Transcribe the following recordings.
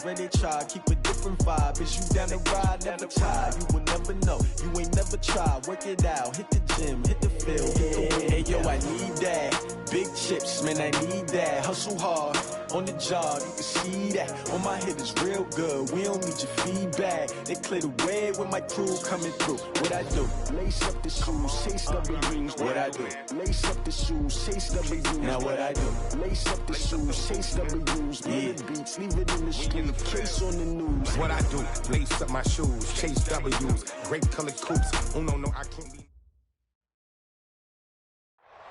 swear they try, keep a different vibe. Is you down the ride, never try. You will never know, you ain't never tried. Work it out, hit the gym, hit the field, hit the wind. Hey yo, I need that. Big chips, man, I need that. Hustle hard, on the job, you can see that. On my head is real good, we don't need your feedback. They clear the way with my crew coming through. What I do? Lace up the shoes, chase W's. What I do? Lace up the shoes, chase W's. Now what I do? Lace up the shoes, chase W's. Yeah. Beats, leave it in the street, case on the news. What I do? Lace up my shoes, chase W's. Grape colored coupes. Oh no, I can't be.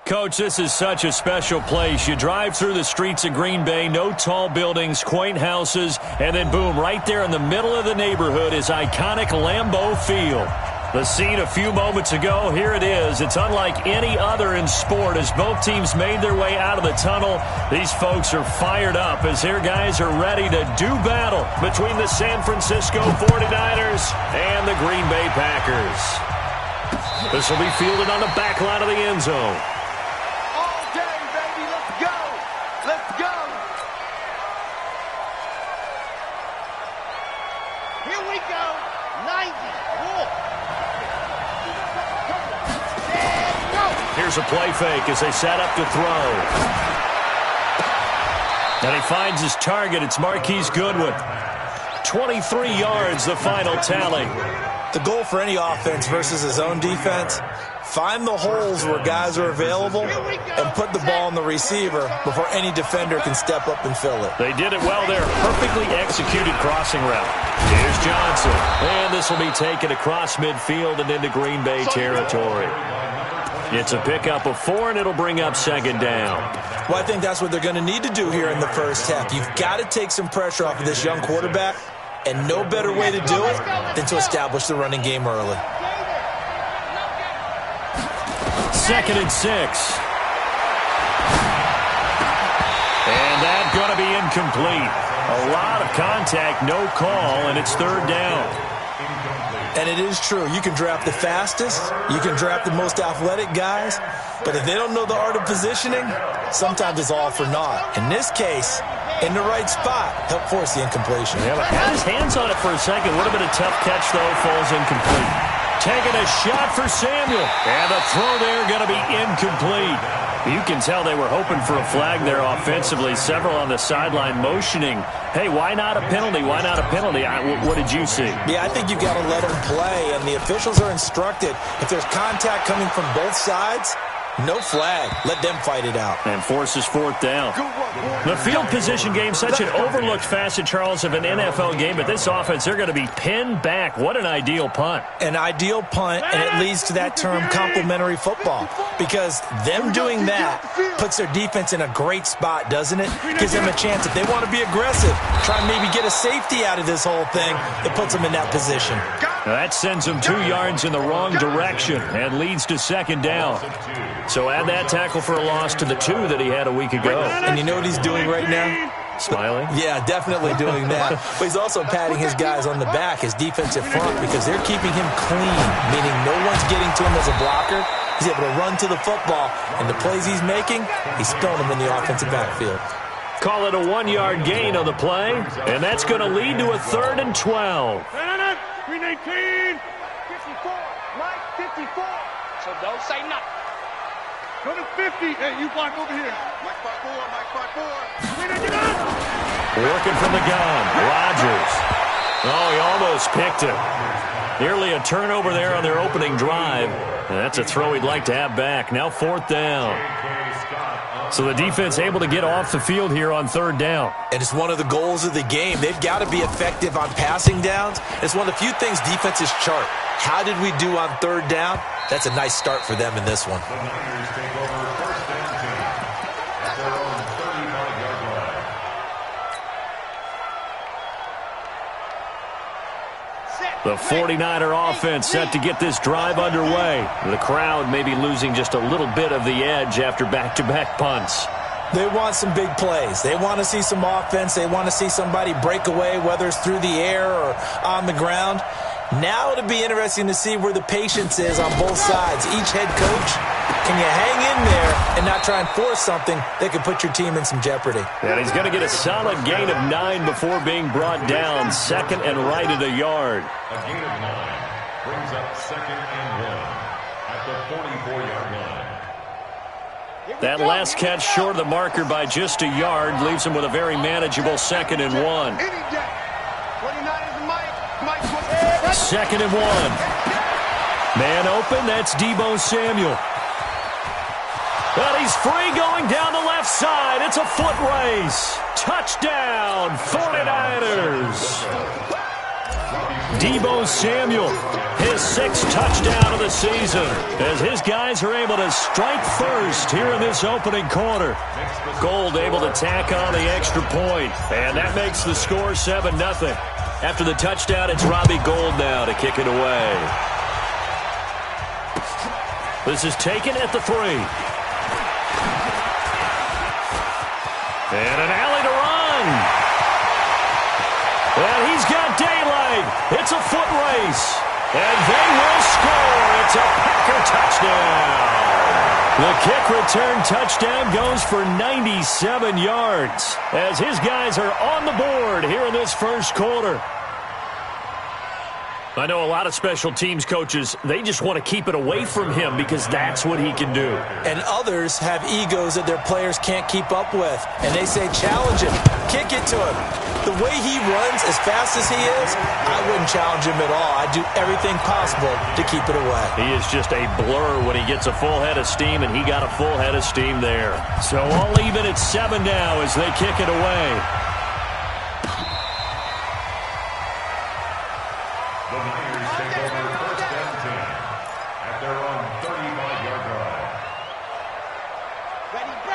Coach, this is such a special place. You drive through the streets of Green Bay, no tall buildings, quaint houses, and then boom, right there in the middle of the neighborhood is iconic Lambeau Field. The scene a few moments ago, here it is. It's unlike any other in sport as both teams made their way out of the tunnel. These folks are fired up as their guys are ready to do battle between the San Francisco 49ers and the Green Bay Packers. This will be fielded on the back line of the end zone. Here's a play fake as they set up to throw. And he finds his target. It's Marquise Goodwin. 23 yards, the final tally. The goal for any offense versus his own defense, find the holes where guys are available and put the ball on the receiver before any defender can step up and fill it. They did it well there. Perfectly executed crossing route. Here's Johnson. And this will be taken across midfield and into Green Bay territory. It's a pickup of 4, and it'll bring up second down. Well, I think that's what they're going to need to do here in the first half. You've got to take some pressure off of this young quarterback, and no better way to do it than to establish the running game early. 2nd and 6. And that's going to be incomplete. A lot of contact, no call, and it's 3rd down. And it is true. You can draft the fastest. You can draft the most athletic guys. But if they don't know the art of positioning, sometimes it's all for naught. In this case, in the right spot, help force the incompletion. Yeah, but had his hands on it for a second. Would have been a tough catch, though. Falls incomplete. Taking a shot for Samuel. And the throw there going to be incomplete. You can tell they were hoping for a flag there offensively. Several on the sideline motioning, hey, why not a penalty? Why not a penalty? What did you see? Yeah, I think you've got to let them play, and the officials are instructed. If there's contact coming from both sides, no flag. Let them fight it out. And forces 4th down. The field position game, such an overlooked facet, Charles, of an NFL game. But this offense, they're going to be pinned back. What an ideal punt. An ideal punt, and it leads to that term complementary football. Because them doing that puts their defense in a great spot, doesn't it? Gives them a chance. If they want to be aggressive, try and maybe get a safety out of this whole thing, it puts them in that position. Now that sends them 2 yards in the wrong direction and leads to 2nd down. So add that tackle for a loss to the 2 that he had a week ago. And you know what he's doing right now? Smiling? Yeah, definitely doing that. But he's also patting his guys on the back, his defensive front, because they're keeping him clean, meaning no one's getting to him as a blocker. He's able to run to the football, and the plays he's making, he's throwing them in the offensive backfield. Call it a 1-yard gain on the play, and that's going to lead to a 3rd and 12. 319, 54, Mike 54. So don't say nothing. Go to 50. Hey, you block over here. Mike 54, Mike 54. Working from the gun, Rodgers. Oh, he almost picked it. Nearly a turnover there on their opening drive. And that's a throw he'd like to have back. Now 4th down. So the defense able to get off the field here on 3rd down. And it's one of the goals of the game. They've got to be effective on passing downs. It's one of the few things defenses chart. How did we do on 3rd down? That's a nice start for them in this one. The 49er offense set to get this drive underway. The crowd may be losing just a little bit of the edge after back-to-back punts. They want some big plays. They want to see some offense. They want to see somebody break away, whether it's through the air or on the ground. Now it'll be interesting to see where the patience is on both sides. Each head coach Can you hang in there and not try and force something that could put your team in some jeopardy? And he's going to get a solid gain of 9 before being brought down. Second and right at a yard. A gain of 9 brings up second and 1 at the 44-yard line. That last catch short of the marker by just a yard leaves him with a very manageable second and 1. Second and 1. Man open, that's Deebo Samuel. But he's free going down the left side. It's a foot race. Touchdown, 49ers. Deebo Samuel, his 6th touchdown of the season, as his guys are able to strike first here in this opening quarter. Gold able to tack on the extra point, and that makes the score 7-0. After the touchdown, it's Robbie Gould now to kick it away. This is taken at the 3. And an alley to run. And he's got daylight. It's a foot race. And they will score. It's a Packer touchdown. The kick return touchdown goes for 97 yards as his guys are on the board here in this first quarter. I know a lot of special teams coaches, they just want to keep it away from him because that's what he can do. And others have egos that their players can't keep up with. And they say, challenge him, kick it to him. The way he runs as fast as he is, I wouldn't challenge him at all. I'd do everything possible to keep it away. He is just a blur when he gets a full head of steam, and he got a full head of steam there. So all even at 7 now as they kick it away. The Niners take over first and 10 at their own 35-yard line.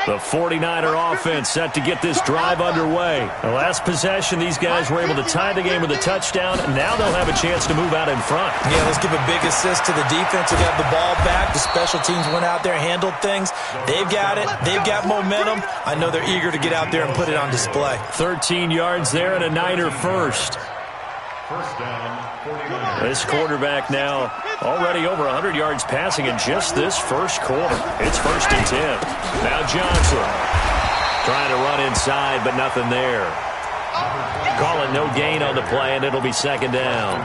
The 49er offense set to get this drive underway. The last possession, these guys were able to tie the game with a touchdown, and now they'll have a chance to move out in front. Yeah, let's give a big assist to the defense who got the ball back. The special teams went out there, handled things. They've got it. They've got momentum. I know they're eager to get out there and put it on display. 13 yards there and a Niner first. First down, 49ers. This quarterback now already over 100 yards passing in just this first quarter. It's first and 10. Now Johnson trying to run inside, but nothing there. Call it no gain on the play, and it'll be second down.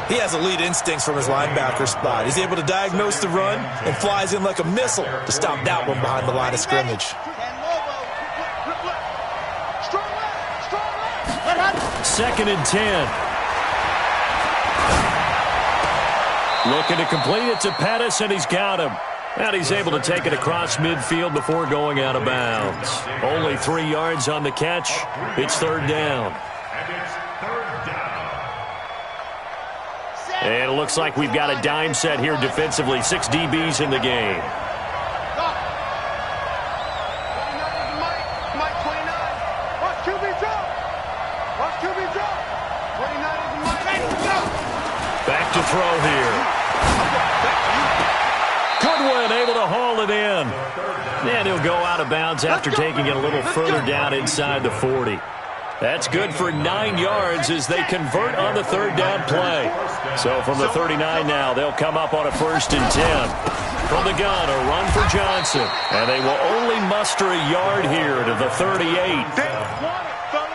He has elite instincts from his linebacker spot. He's able to diagnose the run and flies in like a missile to stop that one behind the line of scrimmage. Second and 10. Looking to complete it to Pettis, and he's got him. And he's able to take it across midfield before going out of bounds. Only 3 yards on the catch. It's third down. And it's third down. And it looks like we've got a dime set here defensively. 6 DBs in the game. Back to throw here. Goodwin able to haul it in. And he'll go out of bounds after taking it a little further down inside the 40. That's good for 9 yards as they convert on the third down play. So from the 39 now, they'll come up on a first and 10. From the gun, a run for Johnson. And they will only muster a yard here to the 38.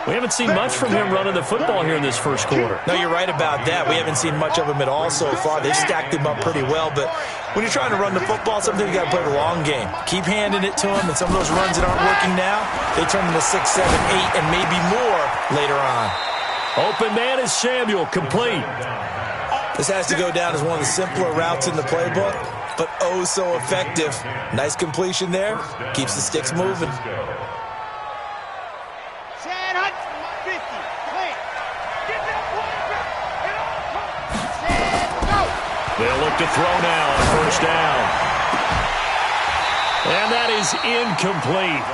We haven't seen much from him running the football here in this first quarter. No, you're right about that. We haven't seen much of him at all so far. They've stacked him up pretty well, but when you're trying to run the football, sometimes you got to play the long game. Keep handing it to him, and some of those runs that aren't working now, they turn into 6, 7, 8, and maybe more later on. Open man is Samuel, complete. This has to go down as one of the simpler routes in the playbook, but oh so effective. Nice completion there. Keeps the sticks moving. They'll look to throw now on first down. And that is incomplete.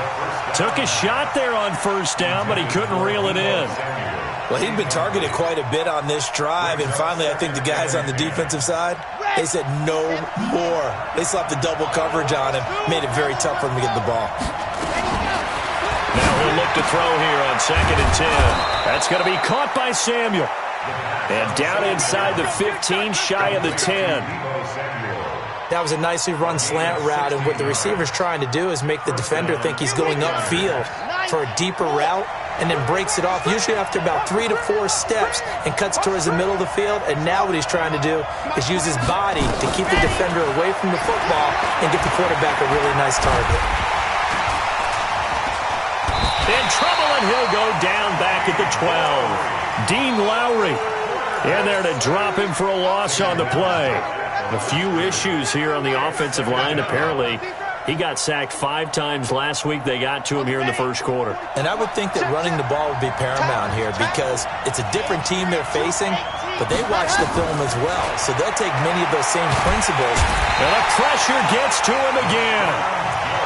Took a shot there on first down, but he couldn't reel it in. Well, he'd been targeted quite a bit on this drive, and finally I think the guys on the defensive side, they said no more. They slapped the double coverage on him, made it very tough for him to get the ball. Now he'll look to throw here on second and 10. That's going to be caught by Samuel. And down inside the 15, shy of the 10. That was a nicely run slant route, and what the receiver's trying to do is make the defender think he's going upfield for a deeper route, and then breaks it off, usually after about 3 to 4 steps, and cuts towards the middle of the field. And now what he's trying to do is use his body to keep the defender away from the football and get the quarterback a really nice target. In trouble, and he'll go down back at the 12. Dean Lowry in there to drop him for a loss on the play. A few issues here on the offensive line. Apparently, he got sacked 5 times last week. They got to him here in the first quarter. And I would think that running the ball would be paramount here because it's a different team they're facing, but they watch the film as well. So they'll take many of those same principles. And the pressure gets to him again.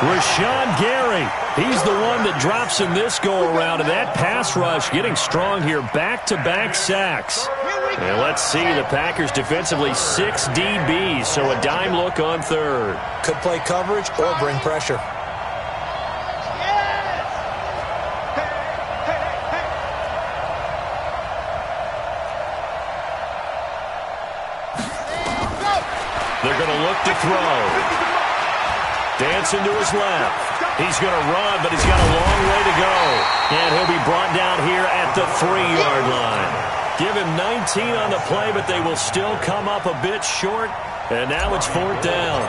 Rashawn Gary, he's the one that drops in this go-around. And that pass rush getting strong here. Back-to-back sacks. And let's see, the Packers defensively 6 DBs, so a dime look on third. Could play coverage or bring pressure. They're going to look to throw. Dancing to his left. He's going to run, but he's got a long way to go. And he'll be brought down here at the 3-yard line. Give him 19 on the play, but they will still come up a bit short. And now it's 4th down.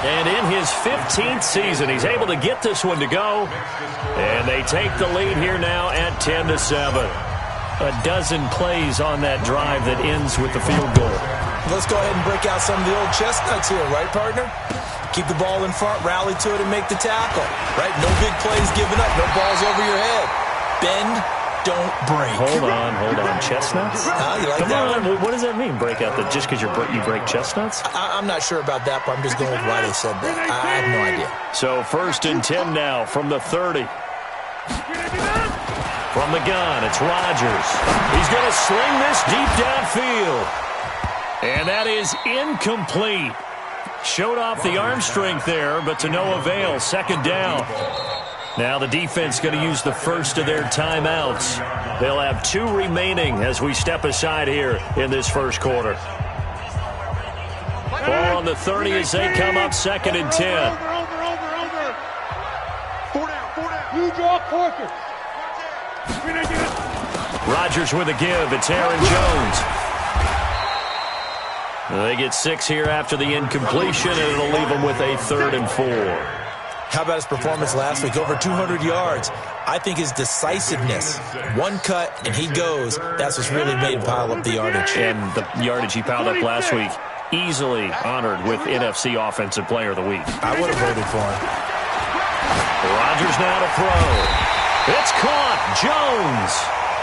And in his 15th season, he's able to get this one to go. And they take the lead here now at 10-7. A dozen plays on that drive that ends with the field goal. Let's go ahead and break out some of the old chestnuts here, right, partner? Keep the ball in front, rally to it, and make the tackle. Right? No big plays given up, no balls over your head. Bend, don't break. Hold on. Chestnuts? You like Come that on, one? what does that mean, break out? Just because you break chestnuts? I'm not sure about that, but I'm just going with why they said that. I have no idea. So 1st and 10 now from the 30. From the gun, it's Rodgers. He's going to sling this deep downfield. And that is incomplete. Showed off the arm strength there, but to no avail. 2nd down. Now the defense going to use the first of their timeouts. They'll have 2 remaining as we step aside here in this first quarter. Ball on the 30 as they come up 2nd and 10. Over. 4 down. You draw Corker. Rodgers with a give. It's Aaron Jones. They get 6 here after the incompletion, and it'll leave them with a 3rd and 4. How about his performance last week? Over 200 yards. I think his decisiveness, one cut, and he goes. That's what's really made him pile up the yardage. And the yardage he piled up last week, easily honored with NFC Offensive Player of the Week. I would have voted for him. Rodgers now to throw. It's caught. Jones.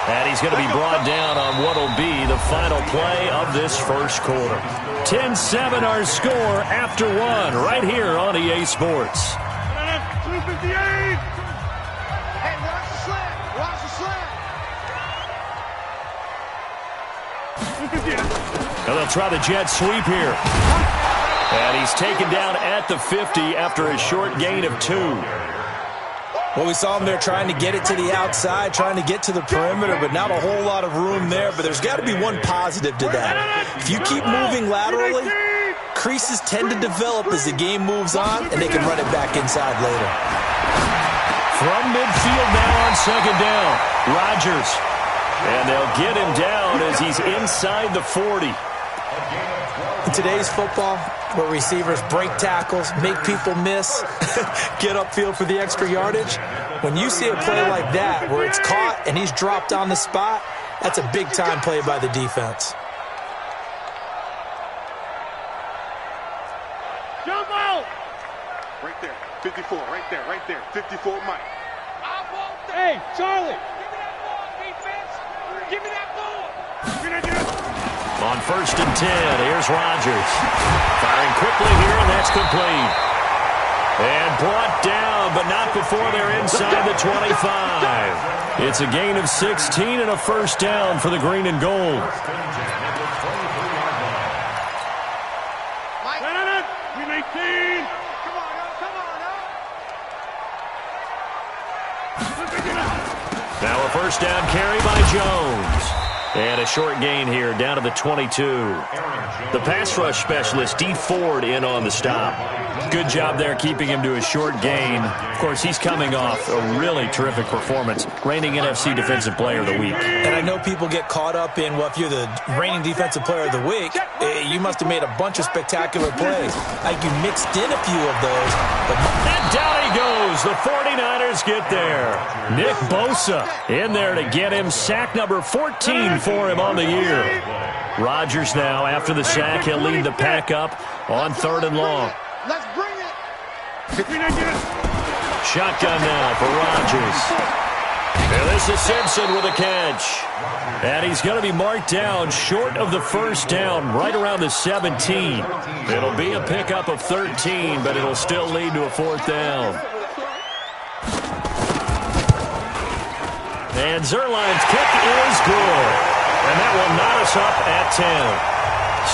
And he's going to be brought down on what will be the final play of this first quarter. 10-7 our score after 1 right here on EA Sports. 258. Hey, watch the slant. And they'll try the jet sweep here. And he's taken down at the 50 after a short gain of 2. Well, we saw him there trying to get it to the outside, trying to get to the perimeter, but not a whole lot of room there. But there's got to be one positive to that. If you keep moving laterally, creases tend to develop as the game moves on, and they can run it back inside later. From midfield now on 2nd down, Rodgers. And they'll get him down as he's inside the 40. In today's football, where receivers break tackles, make people miss, get upfield for the extra yardage, when you see a play like that where it's caught and he's dropped on the spot, that's a big-time play by the defense. Jump out. Right there. 54, right there. 54, Mike. Hey, Charlie. Give me that ball. On 1st and 10, here's Rodgers. Firing quickly here, and that's complete. And brought down, but not before they're inside the 25. It's a gain of 16 and a first down for the green and gold. Mike. 18. Come on, Now a first down carry by Jones. And a short gain here, down to the 22. The pass rush specialist, D. Ford, in on the stop. Good job there keeping him to a short gain. Of course, he's coming off a really terrific performance, reigning NFC Defensive Player of the Week. And I know people get caught up in, well, if you're the reigning Defensive Player of the Week, you must have made a bunch of spectacular plays. I think you mixed in a few of those. And down he goes. The 49ers get there. Nick Bosa in there to get him. Sack number 14 for him on the year. Rodgers now, after the sack, he'll lead the pack up on 3rd and long. Let's bring it. Shotgun now for Rodgers. And this is Simpson with a catch. And he's going to be marked down short of the first down, right around the 17. It'll be a pickup of 13, but it'll still lead to a 4th down. And Zerline's kick is good. And that will knot us up at 10.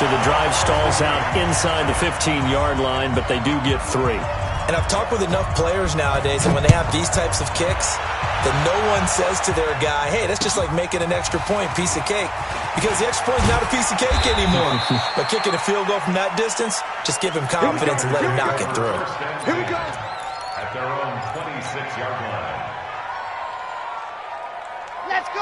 So the drive stalls out inside the 15-yard line, but they do get 3. And I've talked with enough players nowadays, and when they have these types of kicks, that no one says to their guy, hey, that's just like making an extra point, piece of cake. Because the extra point is not a piece of cake anymore. But kicking a field goal from that distance, just give him confidence and let him knock it through. Here we go. At their own 26-yard line.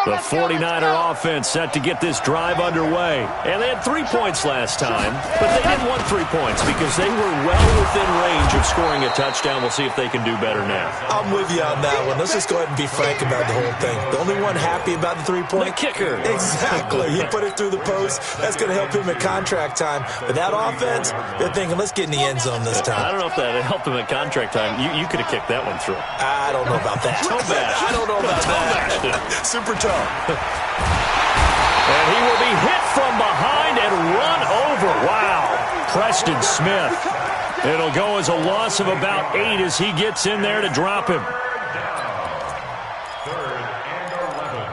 The 49er offense set to get this drive underway. And they had 3 points last time, but they didn't want 3 points because they were well within range of scoring a touchdown. We'll see if they can do better now. I'm with you on that one. Let's just go ahead and be frank about the whole thing. The only one happy about the 3-point? The kicker. Exactly. He put it through the post. That's going to help him at contract time. But that offense, they're thinking, let's get in the end zone this time. I don't know if that helped him at contract time. You could have kicked that one through. I don't know about that. I don't know about that. Super tough. And he will be hit from behind and run over. Wow. Preston Smith. It'll go as a loss of about 8 as he gets in there to drop him. Third and 11.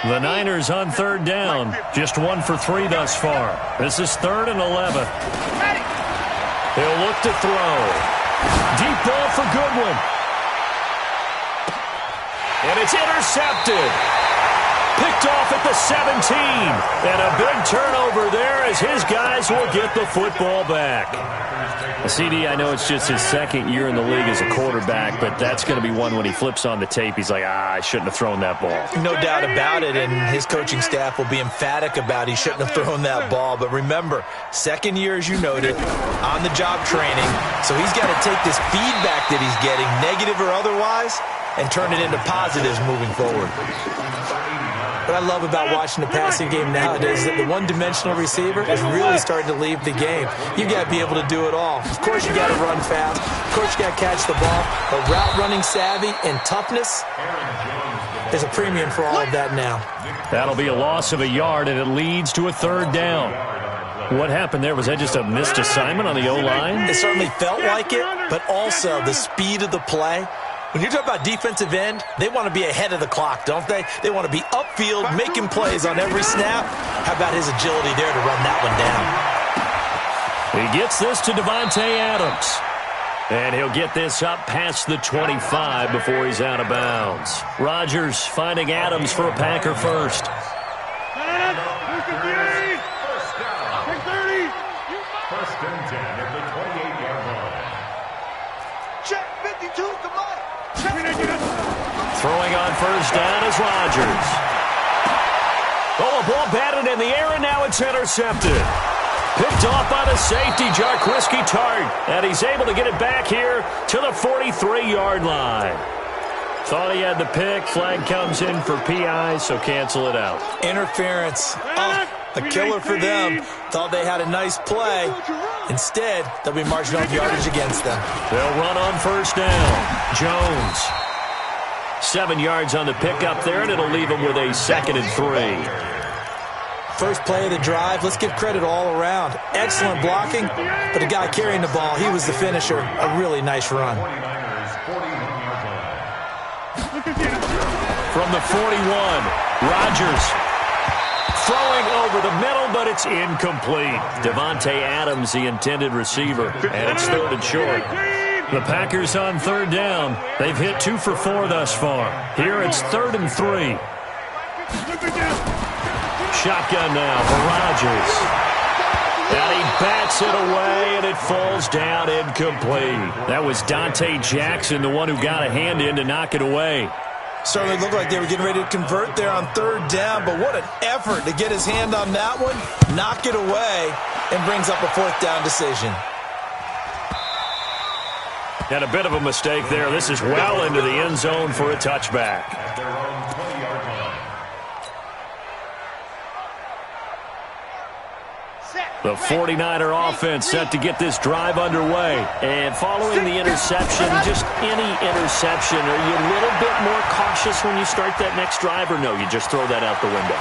The Niners on 3rd down. Just 1 for 3 thus far. This is 3rd and 11. He'll look to throw. Deep ball for Goodwin. And it's intercepted. Picked off at the 17. And a big turnover there as his guys will get the football back. CD, I know it's just his 2nd year in the league as a quarterback, but that's going to be one when he flips on the tape. He's like, I shouldn't have thrown that ball. No doubt about it, and his coaching staff will be emphatic about he shouldn't have thrown that ball. But remember, 2nd year, as you noted, on-the-job training. So he's got to take this feedback that he's getting, negative or otherwise, and turn it into positives moving forward. What I love about watching the passing game nowadays is that the one-dimensional receiver is really starting to leave the game. You've got to be able to do it all. Of course, you got to run fast. Of course, you got to catch the ball. But route running savvy and toughness, there's a premium for all of that now. That'll be a loss of a yard, and it leads to a 3rd down. What happened there? Was that just a missed assignment on the O-line? It certainly felt like it, but also the speed of the play. When you're talking about defensive end, they want to be ahead of the clock, don't they? They want to be upfield, making plays on every snap. How about his agility there to run that one down? He gets this to Devontae Adams. And he'll get this up past the 25 before he's out of bounds. Rodgers finding Adams for a Packer first. First and 10 at the 28-yard line. Check 52, come on. Throwing on first down is Rodgers. Oh, a ball batted in the air, and now it's intercepted. Picked off by the safety, Jarquiski Tart. And he's able to get it back here to the 43-yard line. Thought he had the pick. Flag comes in for PI, so cancel it out. Interference. Oh, a killer for them. Thought they had a nice play. Instead, they'll be marching off yardage against them. They'll run on first down. Jones. 7 yards on the pickup there, and it'll leave him with a 2nd and 3. First play of the drive, let's give credit all around. Excellent blocking, but the guy carrying the ball, he was the finisher. A really nice run. From the 41, Rodgers throwing. Oh, over the middle, but it's incomplete. Devontae Adams, the intended receiver, and it's 3rd and short. The Packers on 3rd down. They've hit 2 for 4 thus far. Here it's 3rd and 3. Shotgun now for Rodgers. And he bats it away, and it falls down incomplete. That was Dante Jackson, the one who got a hand in to knock it away. Certainly looked like they were getting ready to convert there on 3rd down, but what an effort to get his hand on that one, knock it away, and brings up a 4th down decision. And a bit of a mistake there. This is well into the end zone for a touchback. At their own 20-yard line. The 49er offense set to get this drive underway. And following the interception, just any interception, are you a little bit more cautious when you start that next drive, or no, you just throw that out the window?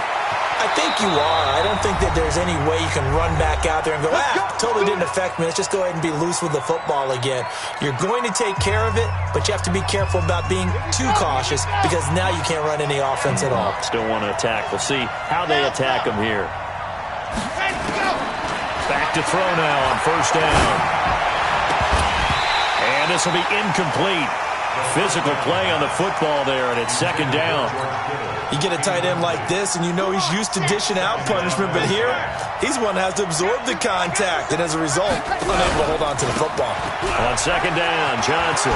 I think you are. I don't think that there's any way you can run back out there and go, totally didn't affect me. Let's just go ahead and be loose with the football again. You're going to take care of it, but you have to be careful about being too cautious because now you can't run any offense at all. Still want to attack. We'll see how they attack them here. Back to throw now on 1st down. And this will be incomplete. Physical play on the football there, and it's 2nd down. You get a tight end like this, and you know he's used to dishing out punishment, but here, he's one that has to absorb the contact, and as a result, unable to hold on to the football. On 2nd down, Johnson.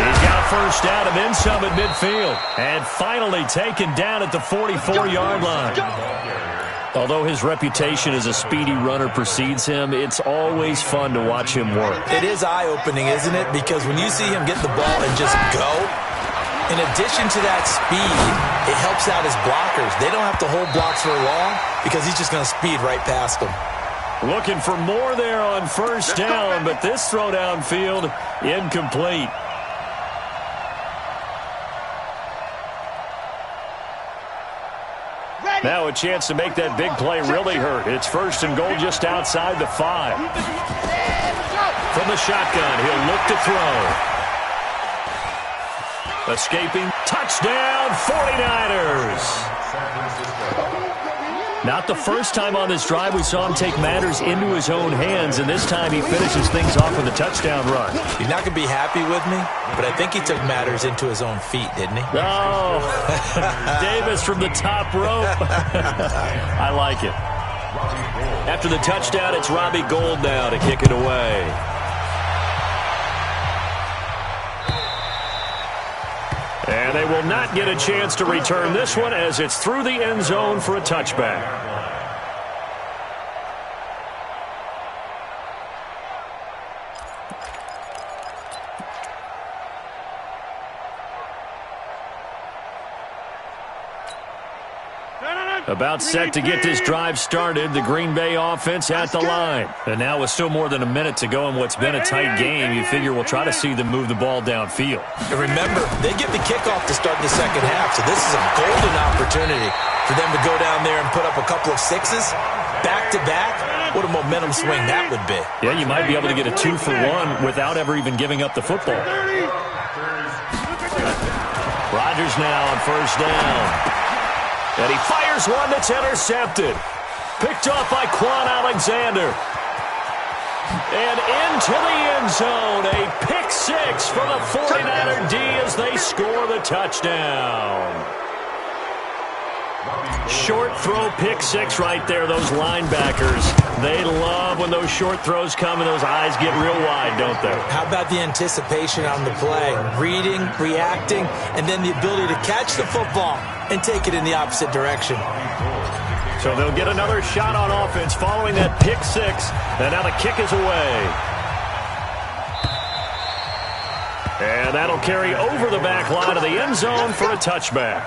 He's got a 1st down and then some at midfield. And finally taken down at the 44-yard line. Although his reputation as a speedy runner precedes him, it's always fun to watch him work. It is eye-opening, isn't it? Because when you see him get the ball and just go, in addition to that speed, it helps out his blockers. They don't have to hold blocks for long because he's just going to speed right past them. Looking for more there on 1st down, but this throw downfield, incomplete. Now a chance to make that big play really hurt. It's 1st and goal just outside the 5. From the shotgun, he'll look to throw. Escaping. Touchdown, 49ers. Not the first time on this drive we saw him take matters into his own hands, and this time he finishes things off with a touchdown run. He's not going to be happy with me, but I think he took matters into his own feet, didn't he? Oh, Davis from the top rope. I like it. After the touchdown, it's Robbie Gould now to kick it away. And they will not get a chance to return this one as it's through the end zone for a touchback. About set to get this drive started. The Green Bay offense at the line. And now with still more than a minute to go in what's been a tight game, you figure we'll try to see them move the ball downfield. And remember, they get the kickoff to start the 2nd half, so this is a golden opportunity for them to go down there and put up a couple of 6s back-to-back. What a momentum swing that would be. Yeah, you might be able to get a 2 for 1 without ever even giving up the football. Rodgers now on 1st down. And he fires one that's intercepted. Picked off by Quan Alexander. And into the end zone. A pick 6 for the 49er D as they score the touchdown. Short throw pick 6 right there. Those linebackers, they love when those short throws come and those eyes get real wide, don't they? How about the anticipation on the play? Reading, reacting, and then the ability to catch the football and take it in the opposite direction. So they'll get another shot on offense following that pick 6. And now the kick is away. And that'll carry over the back line of the end zone for a touchback.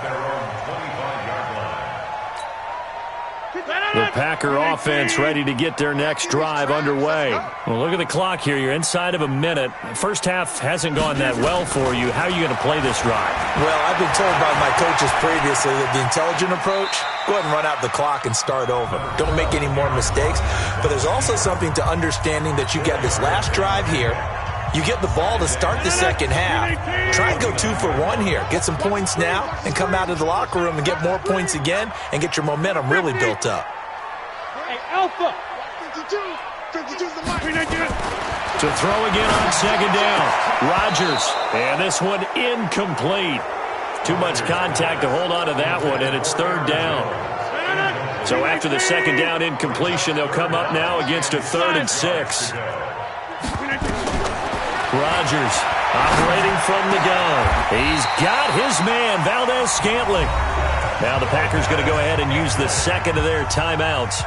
The Packer offense ready to get their next drive underway. Well, look at the clock here. You're inside of a minute. First half hasn't gone that well for you. How are you going to play this drive? Well, I've been told by my coaches previously that the intelligent approach, go ahead and run out the clock and start over. Don't make any more mistakes. But there's also something to understanding that you get this last drive here. You get the ball to start the 2nd half. Try and go 2 for 1 here. Get some points now and come out of the locker room and get more points again and get your momentum really built up. Hey, Alpha. 52. 52's the mic. To throw again on second down. Rodgers. And this one incomplete. Too much contact to hold on to that one, and it's third down. So after the second down incompletion, they'll come up now against a 3rd and 6. Rodgers operating from the gun. He's got his man, Valdez-Scantling. Now the Packers going to go ahead and use the second of their timeouts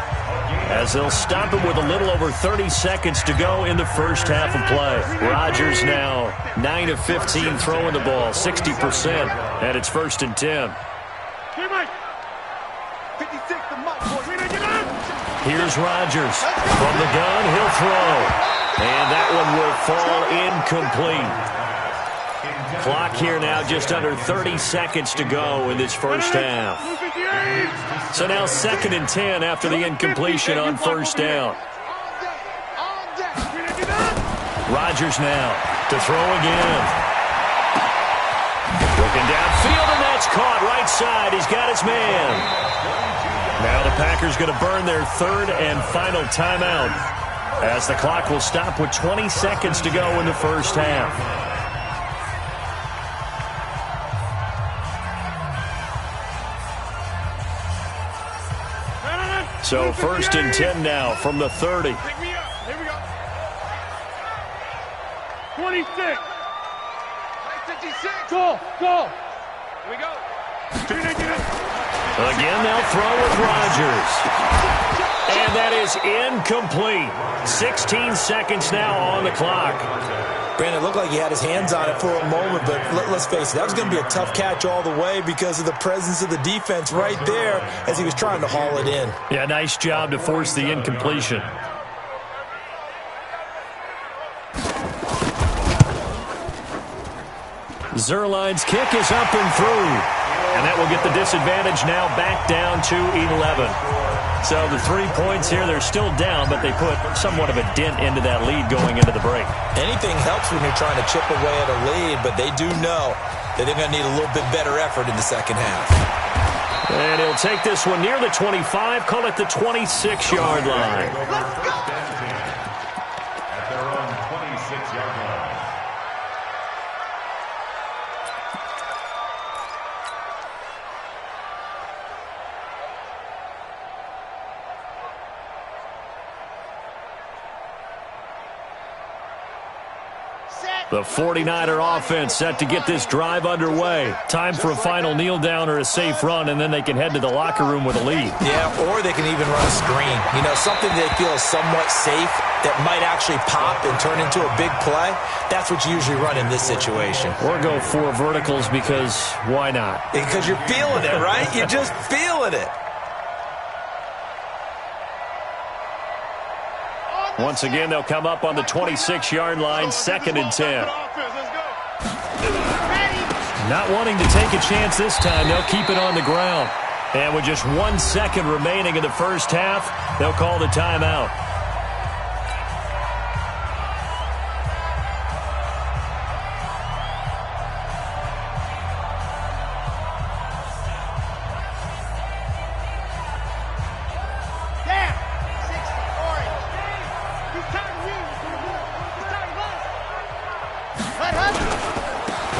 as they'll stop it with a little over 30 seconds to go in the first half of play. Rodgers now 9 of 15 throwing the ball, 60%, and it's 1st and 10. Here's Rodgers. From the gun, he'll throw. And that one will fall incomplete. Clock here now just under 30 seconds to go in this first half. So now 2nd and 10 after the incompletion on first down. Rodgers now to throw again. Looking downfield, and that's caught right side. He's got his man. Now the Packers going to burn their 3rd and final timeout as the clock will stop with 20 seconds to go in the first half. So 1st and 10 now from the 30. Pick me up. Here we go. 26. 56. Go. Here we go. Again, they'll throw with Rodgers. And that is incomplete. 16 seconds now on the clock. Brandon, it looked like he had his hands on it for a moment, but let's face it, that was going to be a tough catch all the way because of the presence of the defense right there as he was trying to haul it in. Yeah, nice job to force the incompletion. Zerline's kick is up and through. And that will get the disadvantage now back down to 11. So the 3 points here, they're still down, but they put somewhat of a dent into that lead going into the break. Anything helps when you're trying to chip away at a lead, but they do know that they're going to need a little bit better effort in the second half. And he'll take this one near the 25, call it the 26-yard line. Let's go! At their own 26-yard line. The 49er offense set to get this drive underway. Time for a final kneel down or a safe run, and then they can head to the locker room with a lead. Yeah, or they can even run a screen. You know, something they feel is somewhat safe that might actually pop and turn into a big play. That's what you usually run in this situation. Or go 4 verticals because why not? Because you're feeling it, right? You're just feeling it. Once again, they'll come up on the 26-yard line, 2nd and 10. Not wanting to take a chance this time, they'll keep it on the ground. And with just 1 second remaining in the first half, they'll call the timeout.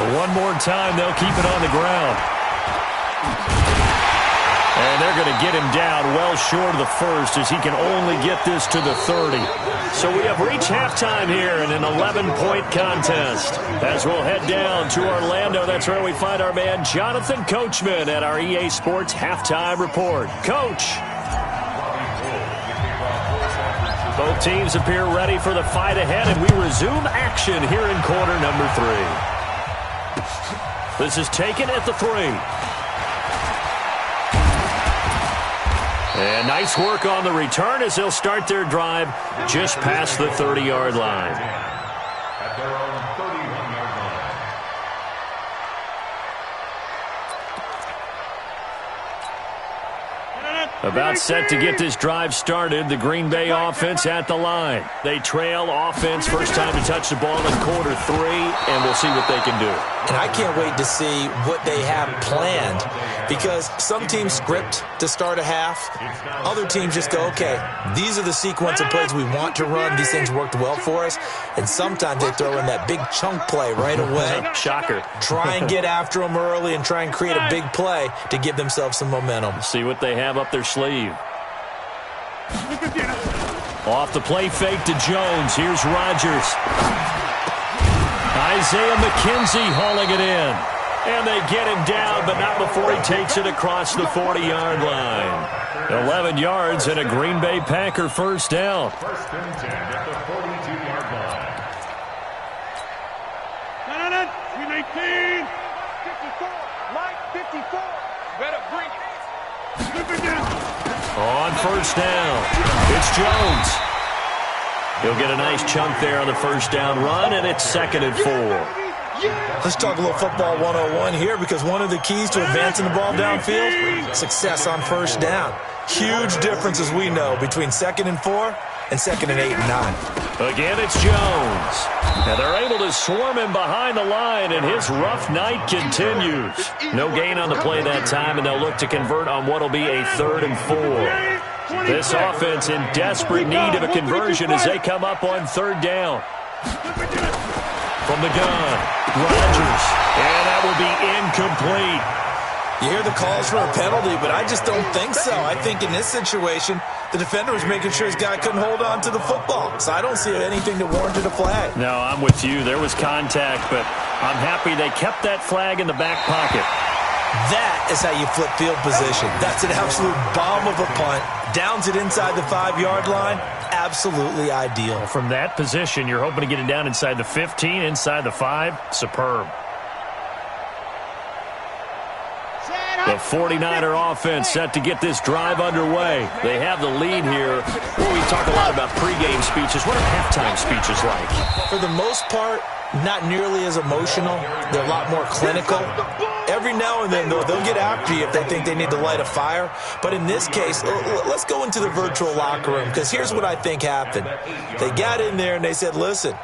One more time, they'll keep it on the ground. And they're going to get him down well short of the first as he can only get this to the 30. So we have reached halftime here in an 11-point contest. As we'll head down to Orlando, that's where we find our man Jonathan Coachman at our EA Sports Halftime Report. Coach. Both teams appear ready for the fight ahead, and we resume action here in quarter number 3. This is taken at the 3. And nice work on the return as they'll start their drive just past the 30-yard line. At their own 31-yard line. About set to get this drive started. The Green Bay offense at the line. They trail offense. First time to touch the ball in quarter 3, and we'll see what they can do. And I can't wait to see what they have planned, because some teams script to start a half. Other teams just go, okay, these are the sequence of plays we want to run. These things worked well for us. And sometimes they throw in that big chunk play right away. Shocker. Try and get after them early and try and create a big play to give themselves some momentum. See what they have up their sleeve. Off the play fake to Jones. Here's Rodgers. Isaiah McKenzie hauling it in. And they get him down, but not before he takes it across the 40-yard line. 11 yards and a Green Bay Packer first down. First and 10 at the 42-yard line. 319, 54, Mike 54. Better bring it. On first down, it's Jones. He'll get a nice chunk there on the first down run, and it's 2nd and 4. Let's talk a little football 101 here, because one of the keys to advancing the ball downfield, success on first down. Huge difference, as we know, between 2nd and 4 and 2nd and 8 and 9. Again, it's Jones. And they're able to swarm him behind the line, and his rough night continues. No gain on the play that time, and they'll look to convert on what will be a 3rd and 4. This offense in desperate need of a conversion as they come up on 3rd down. From the gun, Rodgers, and that will be incomplete. You hear the calls for a penalty, but I just don't think so. I think in this situation, the defender was making sure his guy couldn't hold on to the football. So I don't see anything that warranted a flag. No, I'm with you. There was contact, but I'm happy they kept that flag in the back pocket. That is how you flip field position. That's an absolute bomb of a punt. Downs it inside the 5-yard line. Absolutely ideal. From that position, you're hoping to get it down inside the 15, inside the 5. Superb. The 49er offense set to get this drive underway. They have the lead here. Well, we talk a lot about pregame speeches. What are halftime speeches like? For the most part, not nearly as emotional. They're a lot more clinical. Every now and then, though, they'll get after you if they think they need to light a fire. But in this case, let's go into the virtual locker room, because here's what I think happened. They got in there and they said, listen,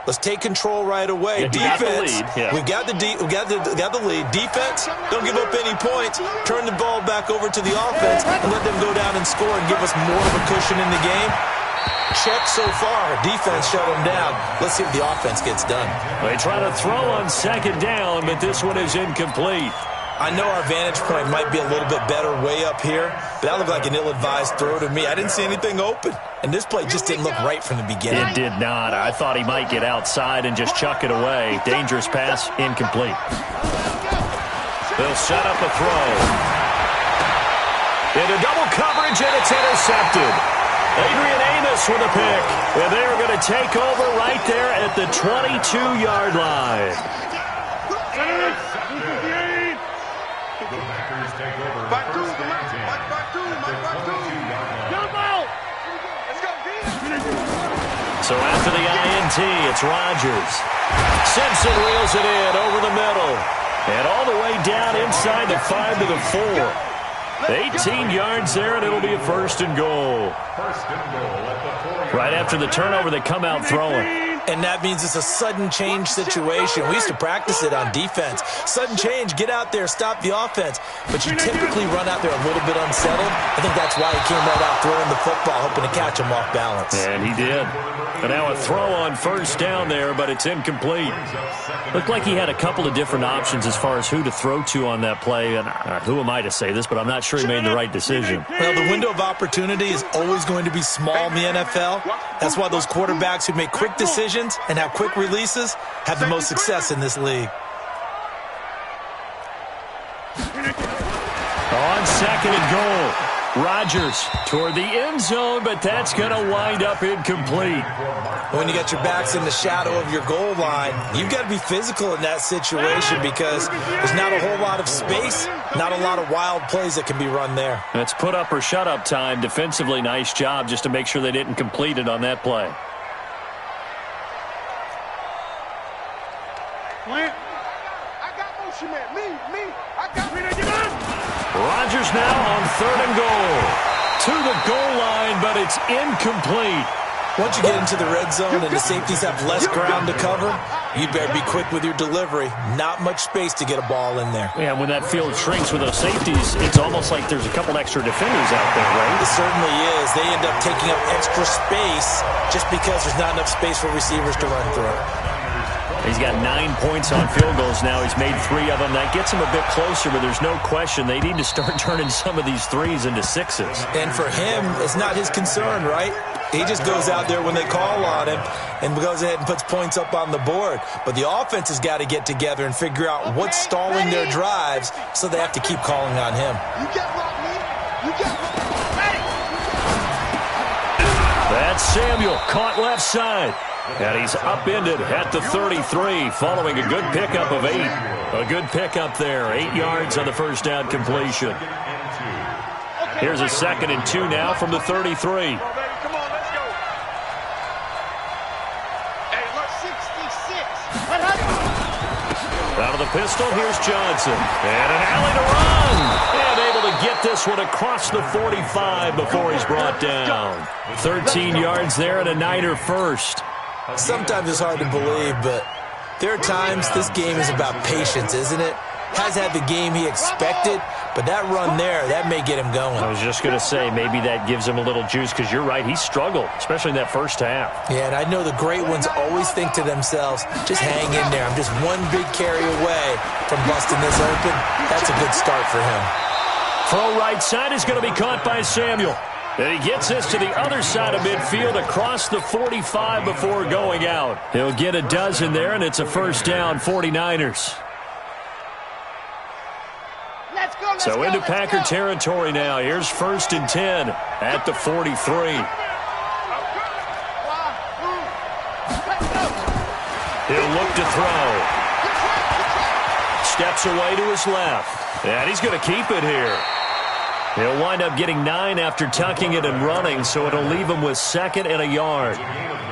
let's take control right away. Defense, we got the lead. Defense, don't give up any points. Turn the ball back over to the offense and let them go down and score and give us more of a cushion in the game. Check so far. Defense shut them down. Let's see if the offense gets done. They try to throw on 2nd down, but this one is incomplete. I know our vantage point might be a little bit better way up here, but that looked like an ill-advised throw to me. I didn't see anything open, and this play just didn't look right from the beginning. It did not. I thought he might get outside and just chuck it away. Dangerous pass, incomplete. They'll set up a throw. Into double coverage, and it's intercepted. Adrian Amos with a pick, and they are going to take over right there at the 22-yard line. The Packers take over first and 10 at the 22-yard line. So after the INT, it's Rodgers. Simpson reels it in over the middle. And all the way down inside the 5 to the 4. 18 yards there, and it'll be a 1st and goal. First and goal at the 4. Right after the turnover, they come out throwing. And that means it's a sudden change situation. We used to practice it on defense. Sudden change, get out there, stop the offense. But you typically run out there a little bit unsettled. I think that's why he came right out throwing the football, hoping to catch him off balance. And he did. And now a throw on 1st down there, but it's incomplete. Looked like he had a couple of different options as far as who to throw to on that play. And who am I to say this, but I'm not sure he made the right decision. Well, the window of opportunity is always going to be small in the NFL. That's why those quarterbacks who make quick decisions and have quick releases have the most success in this league. On 2nd and goal, Rodgers toward the end zone, but that's going to wind up incomplete. When you got your backs in the shadow of your goal line, you've got to be physical in that situation, because there's not a whole lot of space, not a lot of wild plays that can be run there. It's put up or shut up time. Defensively, nice job just to make sure they didn't complete it on that play. I got motion, man. Me. I got Rodgers now on 3rd and goal. To the goal line, but it's incomplete. Once you get into the red zone and the safeties have less ground to cover, you better be quick with your delivery. Not much space to get a ball in there. Yeah, when that field shrinks with those safeties, it's almost like there's a couple extra defenders out there, right? It certainly is. They end up taking up extra space just because there's not enough space for receivers to run through. He's got 9 points on field goals now. He's made 3 of them. That gets him a bit closer, but there's no question they need to start turning some of these threes into sixes. And for him, it's not his concern, right? He just goes out there when they call on him and goes ahead and puts points up on the board. But the offense has got to get together and figure out what's stalling their drives, so they have to keep calling on him. That's Samuel, caught left side. And he's upended at the 33 following a good pickup of 8. A good pickup there. 8 yards on the first down completion. Here's a 2nd and 2 now from the 33. Out of the pistol, here's Johnson. And an alley to run. And able to get this one across the 45 before he's brought down. 13 yards there and a Niner first. Sometimes it's hard to believe, but there are times this game is about patience, isn't it? Has had the game he expected, but that run there, that may get him going. I was just going to say, maybe that gives him a little juice, because you're right, he struggled, especially in that first half. Yeah, and I know the great ones always think to themselves, just hang in there. I'm just one big carry away from busting this open. That's a good start for him. Throw right side is going to be caught by Samuel. And he gets this to the other side of midfield across the 45 before going out. He'll get a dozen there, and it's a first down, 49ers. So into Packer territory now. Here's 1st and 10 at the 43. He'll look to throw. Steps away to his left. And he's going to keep it here. He'll wind up getting 9 after tucking it and running, so it'll leave him with 2nd and a yard.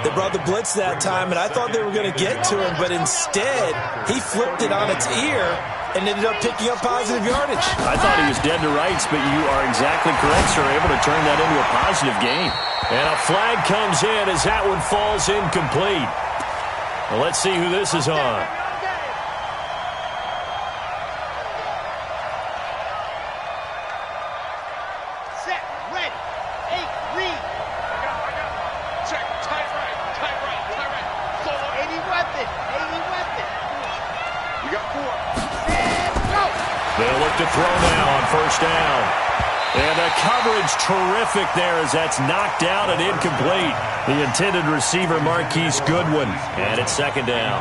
They brought the blitz that time, and I thought they were going to get to him, but instead, he flipped it on its ear and ended up picking up positive yardage. I thought he was dead to rights, but you are exactly correct, sir. Able to turn that into a positive gain. And a flag comes in as that one falls incomplete. Well, let's see who this is on. They'll look to throw now on first down. And the coverage terrific there as that's knocked out and incomplete. The intended receiver, Marquise Goodwin. And it's 2nd down.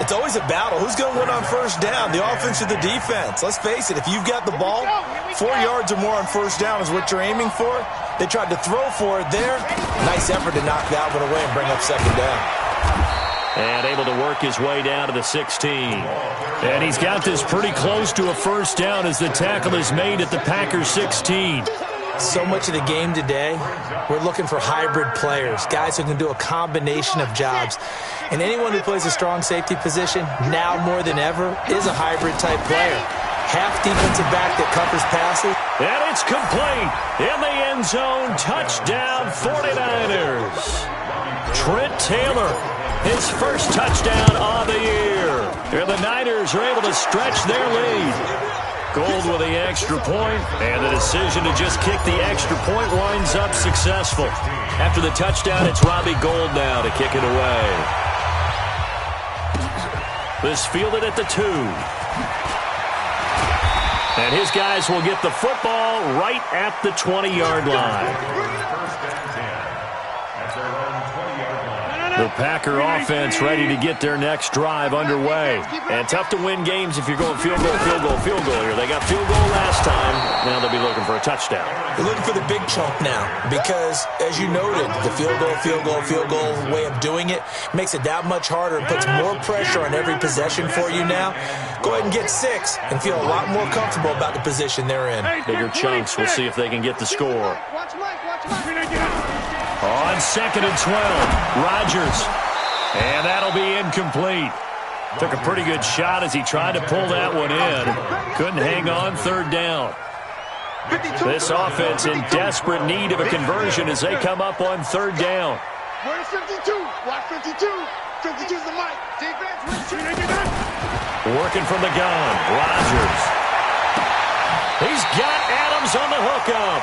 It's always a battle. Who's going to win on first down, the offense or the defense? Let's face it, if you've got the ball, 4 yards or more on first down is what you're aiming for. They tried to throw for it there. Nice effort to knock that one away and bring up 2nd down. And able to work his way down to the 16. And he's got this pretty close to a first down as the tackle is made at the Packers 16. So much of the game today, we're looking for hybrid players, guys who can do a combination of jobs. And anyone who plays a strong safety position, now more than ever, is a hybrid-type player. Half defensive back that covers passes. And it's complete. In the end zone, touchdown 49ers. Trent Taylor. His first touchdown of the year. And the Niners are able to stretch their lead. Gold with the extra point, and the decision to just kick the extra point winds up successful. After the touchdown, it's Robbie Gould now to kick it away. This fielded at the 2. And his guys will get the football right at the 20-yard line. The Packer offense ready to get their next drive underway. And tough to win games if you're going field goal, field goal, field goal here. They got field goal last time. Now they'll be looking for a touchdown. They're looking for the big chunk now because, as you noted, the field goal way of doing it makes it that much harder and puts more pressure on every possession for you now. Go ahead and get 6 and feel a lot more comfortable about the position they're in. Bigger chunks. We'll see if they can get the score. On 2nd and 12, Rodgers. And that'll be incomplete. Took a pretty good shot as he tried to pull that one in. Couldn't hang on, 3rd down. This offense in desperate need of a conversion as they come up on third down. Where's 52? Watch 52. 52's the mic. Defense, working from the gun, Rodgers. He's got Adams on the hookup.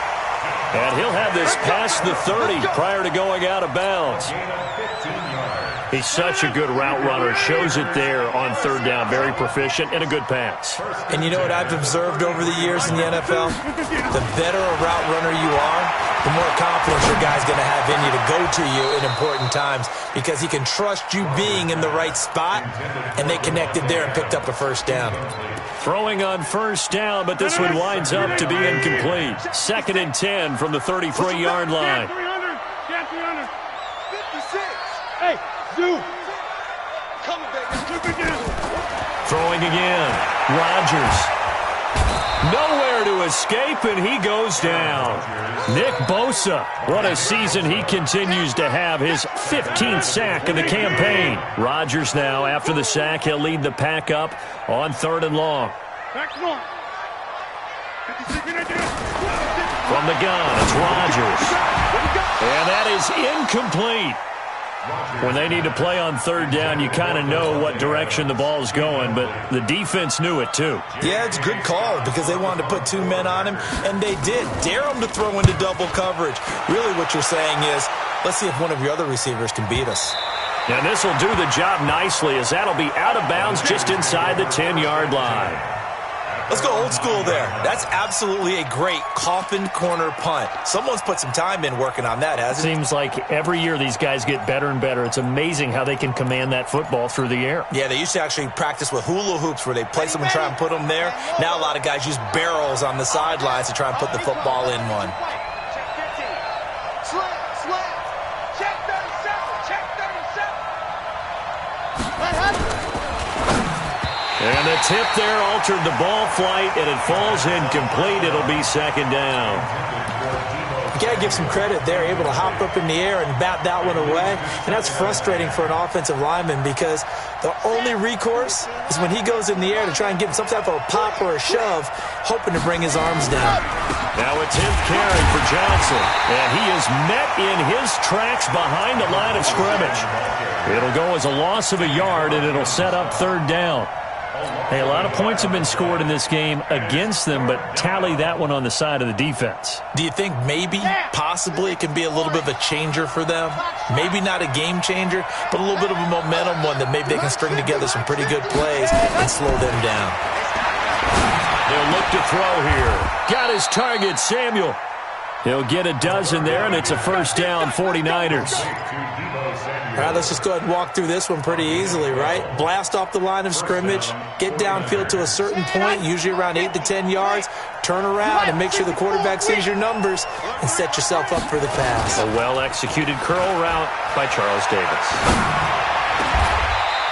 And he'll have this past the 30 prior to going out of bounds. He's such a good route runner. Shows it there on third down. Very proficient and a good pass. And you know what I've observed over the years in the NFL? The better a route runner you are, the more confidence your guy's going to have in you to go to you in important times because he can trust you being in the right spot, and they connected there and picked up a first down. Throwing on first down, but this one winds up to be incomplete. 2nd and 10 from the 33-yard line. 300. 56. Hey, Zoo. Come, baby. Throwing again. Rodgers. Nowhere to escape, and he goes down. Nick Bosa, what a season he continues to have. His 15th sack of the campaign. Rodgers now, after the sack, he'll lead the pack up on 3rd and long. From the gun, it's Rodgers. And that is incomplete. When they need to play on third down, you kind of know what direction the ball is going, but the defense knew it too. Yeah, it's a good call because they wanted to put 2 men on him, and they did. Dare him to throw into double coverage. Really what you're saying is, let's see if one of your other receivers can beat us. And this will do the job nicely as that'll be out of bounds just inside the 10-yard line. Let's go old school there. That's absolutely a great coffin corner punt. Someone's put some time in working on that, hasn't it? Seems like every year these guys get better and better. It's amazing how they can command that football through the air. Yeah, they used to actually practice with hula hoops where they place them and try and put them there. Now a lot of guys use barrels on the sidelines to try and put the football in one. Check 37. Check 37. And the tip there altered the ball flight, and it falls incomplete. It'll be 2nd down. You got to give some credit there, able to hop up in the air and bat that one away. And that's frustrating for an offensive lineman because the only recourse is when he goes in the air to try and get some type of a pop or a shove, hoping to bring his arms down. Now a 10th carry for Johnson, and he is met in his tracks behind the line of scrimmage. It'll go as a loss of a yard, and it'll set up 3rd down. Hey, a lot of points have been scored in this game against them, but tally that one on the side of the defense. Do you think maybe, possibly, it can be a little bit of a changer for them? Maybe not a game changer, but a little bit of a momentum one that maybe they can string together some pretty good plays and slow them down. They'll look to throw here. Got his target, Samuel. He'll get a dozen there, and it's a first down, 49ers. All right, let's just go ahead and walk through this one pretty easily, right? Blast off the line of scrimmage, get downfield to a certain point, usually around 8 to 10 yards, turn around and make sure the quarterback sees your numbers and set yourself up for the pass. A well-executed curl route by Charles Davis.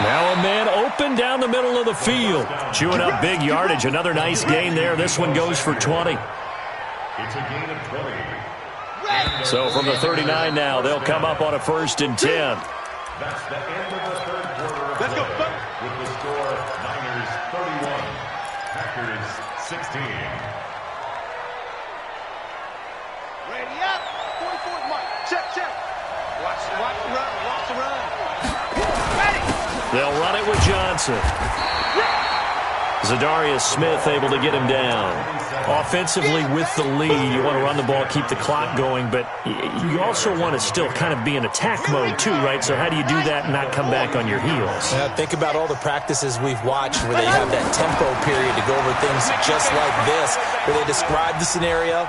Now a man open down the middle of the field. Chewing up big yardage. Another nice gain there. This one goes for 20. It's a gain of 20. So from the 39 now, they'll come up on a 1st and 10. That's the end of the 3rd quarter. Let's go. With the score, Niners 31, Packers 16. Ready up. 44 mark. Check. Watch the run. Ready. They'll run it with Johnson. Zadarius Smith able to get him down. Offensively with the lead, you want to run the ball, keep the clock going, but you also want to still kind of be in attack mode too, right? So how do you do that and not come back on your heels? Think about all the practices we've watched where they have that tempo period to go over things just like this, where they describe the scenario,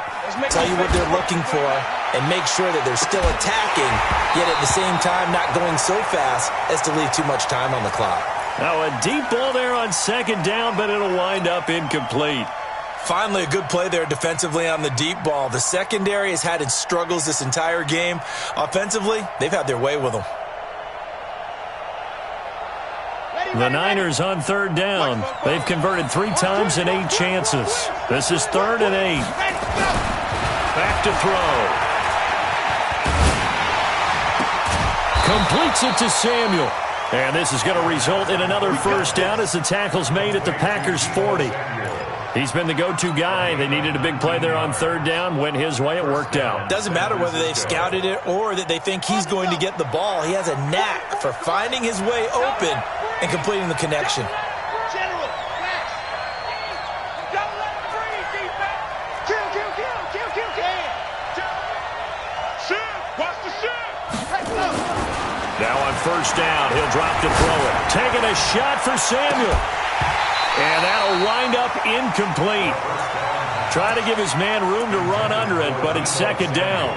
tell you what they're looking for, and make sure that they're still attacking, yet at the same time not going so fast as to leave too much time on the clock. Now a deep ball there on 2nd down, but it'll wind up incomplete. Finally, a good play there defensively on the deep ball. The secondary has had its struggles this entire game. Offensively, they've had their way with them. The Niners on 3rd down. They've converted 3 times in 8 chances. This is 3rd and 8. Back to throw. Completes it to Samuel. And this is going to result in another first down as the tackle's made at the Packers' 40. He's been the go-to guy. They needed a big play there on third down. Went his way. It worked out. Doesn't matter whether they've scouted it or that they think he's going to get the ball. He has a knack for finding his way open and completing the connection. Now on first down, he'll drop to throw it. Taking a shot for Samuel. And that'll wind up incomplete. Trying to give his man room to run under it, but it's second down.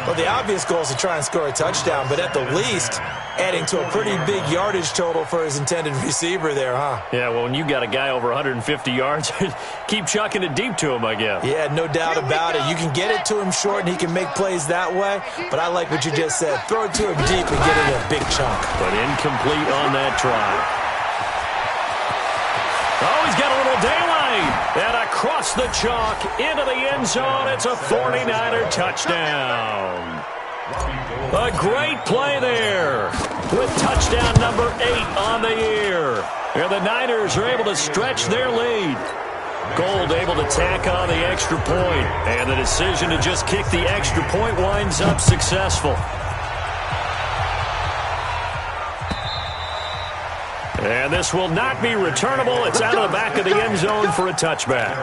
Well, the obvious goal is to try and score a touchdown, but at the least, adding to a pretty big yardage total for his intended receiver there, huh? Yeah, well, when you got a guy over 150 yards, keep chucking it deep to him, I guess. Yeah, no doubt about it. You can get it to him short, and he can make plays that way, but I like what you just said. Throw it to him deep and get it a big chunk. But incomplete on that try. Oh, he's got a little daylight. And across the chalk into the end zone. It's a 49er touchdown. A great play there with touchdown number 8 on the year. And the Niners are able to stretch their lead. Gold able to tack on the extra point. And the decision to just kick the extra point winds up successful. And this will not be returnable. It's out of the back of the end zone for a touchback.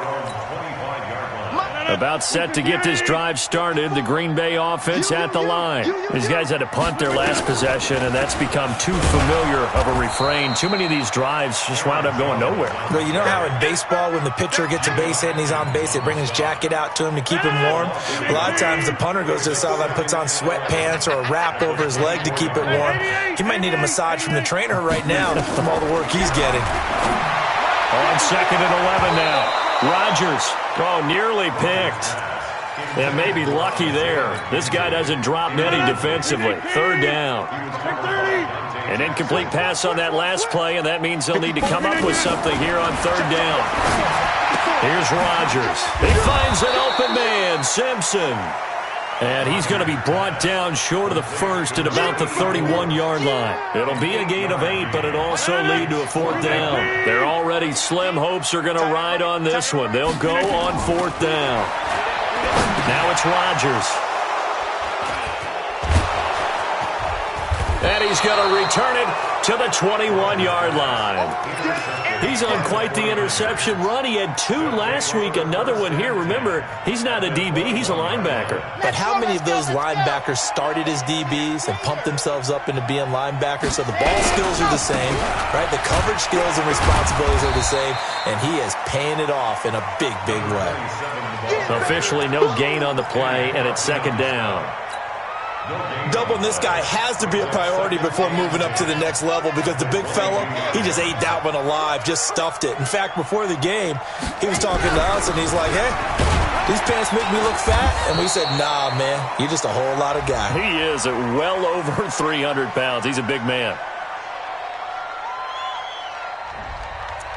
About set to get this drive started. The Green Bay offense at the line. These guys had to punt their last possession, and that's become too familiar of a refrain. Too many of these drives just wound up going nowhere. Well, you know how in baseball, when the pitcher gets a base hit and he's on base, they bring his jacket out to him to keep him warm? A lot of times the punter goes to the sideline, puts on sweatpants or a wrap over his leg to keep it warm. He might need a massage from the trainer right now from all the work he's getting. On second and 11 now. Rodgers, nearly picked. And maybe lucky there. This guy doesn't drop many defensively. Third down. An incomplete pass on that last play, and that means they'll need to come up with something here on third down. Here's Rodgers. He finds an open man, Simpson. And he's going to be brought down short of the first at about the 31-yard line. It'll be a gain of 8, but it'll also lead to a fourth down. Their already slim hopes are going to ride on this one. They'll go on fourth down. Now it's Rodgers. And he's going to return it to the 21-yard line. He's on quite the interception run. He had 2 last week, another one here. Remember, he's not a DB, he's a linebacker. But how many of those linebackers started as DBs and pumped themselves up into being linebackers? So the ball skills are the same, right? The coverage skills and responsibilities are the same, and he is paying it off in a big, big way. Officially no gain on the play, and it's second down. Doubling this guy has to be a priority before moving up to the next level because the big fella, he just ate that one alive, just stuffed it. In fact, before the game, he was talking to us, and he's like, hey, these pants make me look fat. And we said, nah, man, you're just a whole lot of guy. He is at well over 300 pounds. He's a big man.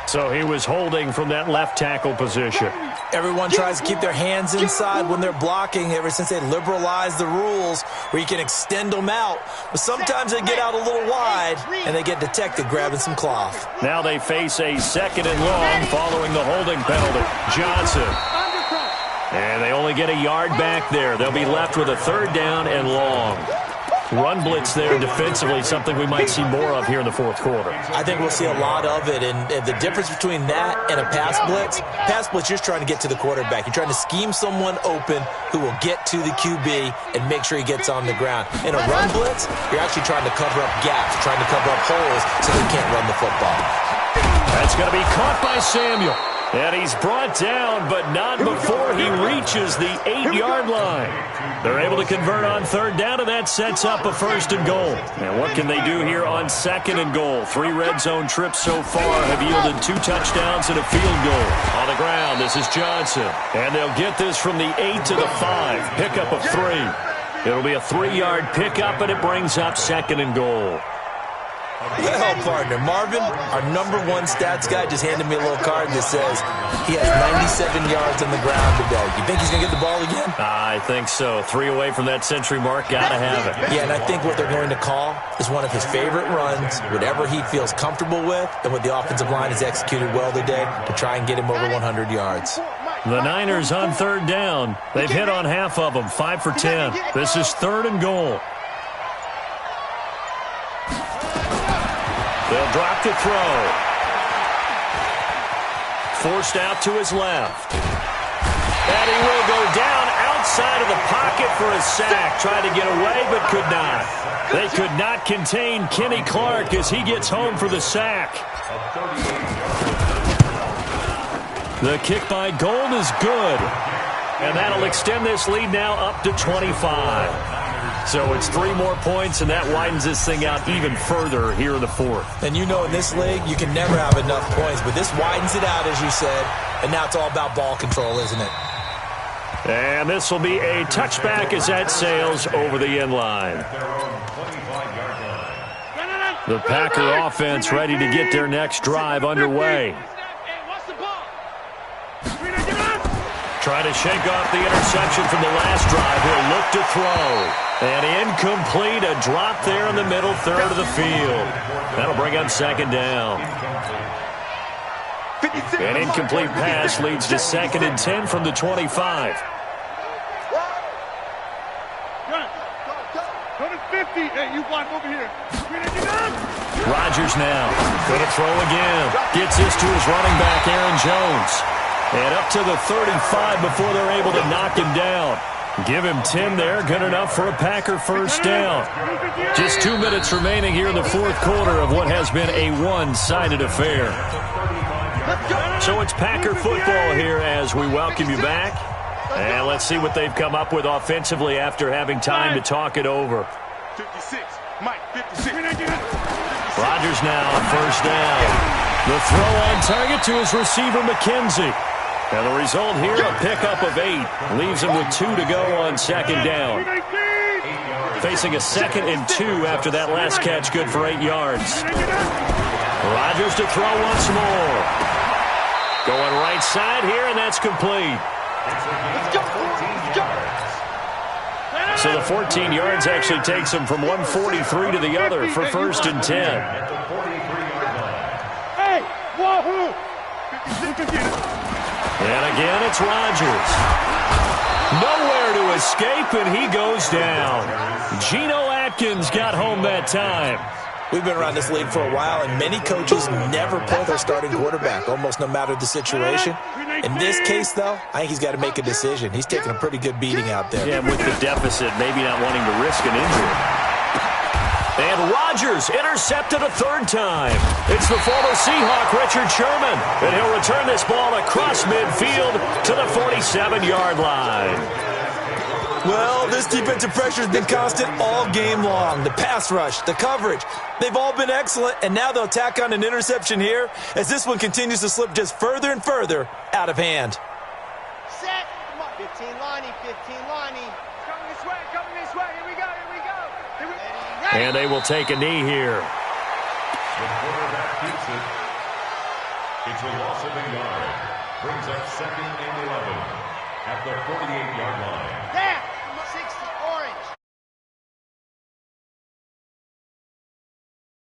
So he was holding from that left tackle position. Everyone tries to keep their hands inside when they're blocking ever since they liberalized the rules where you can extend them out. But sometimes they get out a little wide, and they get detected grabbing some cloth. Now they face a second and long following the holding penalty. Johnson. And they only get a yard back there. They'll be left with a third down and long. Run blitz there defensively, something we might see more of here in the fourth quarter. I think we'll see a lot of it, and the difference between that and a pass blitz, you're just trying to get to the quarterback. You're trying to scheme someone open who will get to the QB and make sure he gets on the ground. In a run blitz, you're actually trying to cover up gaps, trying to cover up holes so they can't run the football. That's going to be caught by Samuel. And he's brought down, but not before he reaches the 8-yard line. They're able to convert on third down, and that sets up a first and goal. And what can they do here on second and goal? 3 red zone trips so far have yielded 2 touchdowns and a field goal. On the ground, this is Johnson. And they'll get this from the 8 to the 5. Pickup of 3. It'll be a 3-yard pickup, and it brings up second and goal. Well, partner, Marvin, our #1 stats guy just handed me a little card that says he has 97 yards on the ground today. You think he's going to get the ball again? I think so. 3 away from that century mark. Got to have it. Yeah, and I think what they're going to call is one of his favorite runs, whatever he feels comfortable with, and what the offensive line has executed well today to try and get him over 100 yards. The Niners on 3rd down. They've hit on half of them, 5 for 10. This is 3rd and goal. They'll drop to throw. Forced out to his left. And he will go down outside of the pocket for a sack. Tried to get away, but could not. They could not contain Kenny Clark as he gets home for the sack. The kick by Gold is good. And that'll extend this lead now up to 25. So it's 3 more points, and that widens this thing out even further here in the 4th. And you know in this league, you can never have enough points, but this widens it out, as you said, and now it's all about ball control, isn't it? And this will be a touchback as that sails over the end line. The Packer offense ready to get their next drive underway. Try to shake off the interception from the last drive. He'll look to throw. And incomplete, a drop there in the middle third of the field. That'll bring up 2nd down. An incomplete pass leads to 2nd and 10 from the 25. Rodgers now. Going to throw again. Gets this to his running back, Aaron Jones. And up to the 35 before they're able to knock him down. Give him 10 there. Good enough for a Packer 1st down. Just 2 minutes remaining here in the 4th quarter of what has been a one-sided affair. So it's Packer football here as we welcome you back. And let's see what they've come up with offensively after having time to talk it over. 56. Mike, 56. Rodgers now on 1st down. The throw on target to his receiver, McKenzie. And the result here, a pickup of 8. Leaves him with 2 to go on 2nd down. Facing a 2nd and 2 after that last catch, good for 8 yards. Rodgers to throw once more. Going right side here, and that's complete. So the 14 yards actually takes him from 143 to the other for 1st and 10. Hey, wahoo! And again, it's Rodgers. Nowhere to escape, and he goes down. Geno Atkins got home that time. We've been around this league for a while, and many coaches never pull their starting quarterback, almost no matter the situation. In this case, though, I think he's got to make a decision. He's taking a pretty good beating out there. Yeah, with the deficit, maybe not wanting to risk an injury. And Rodgers intercepted a 3rd time. It's the former Seahawk, Richard Sherman, and he'll return this ball across midfield to the 47-yard line. Well, this defensive pressure has been constant all game long. The pass rush, the coverage, they've all been excellent, and now they'll tack on an interception here as this one continues to slip just further and further out of hand. Set. Come on. 15 Lonnie, 15 Lonnie. Coming this way, here we go, here we go. Ready. And they will take a knee here. The quarterback keeps it. It's a loss of a yard. Brings up 2nd and 11 at the 48-yard line.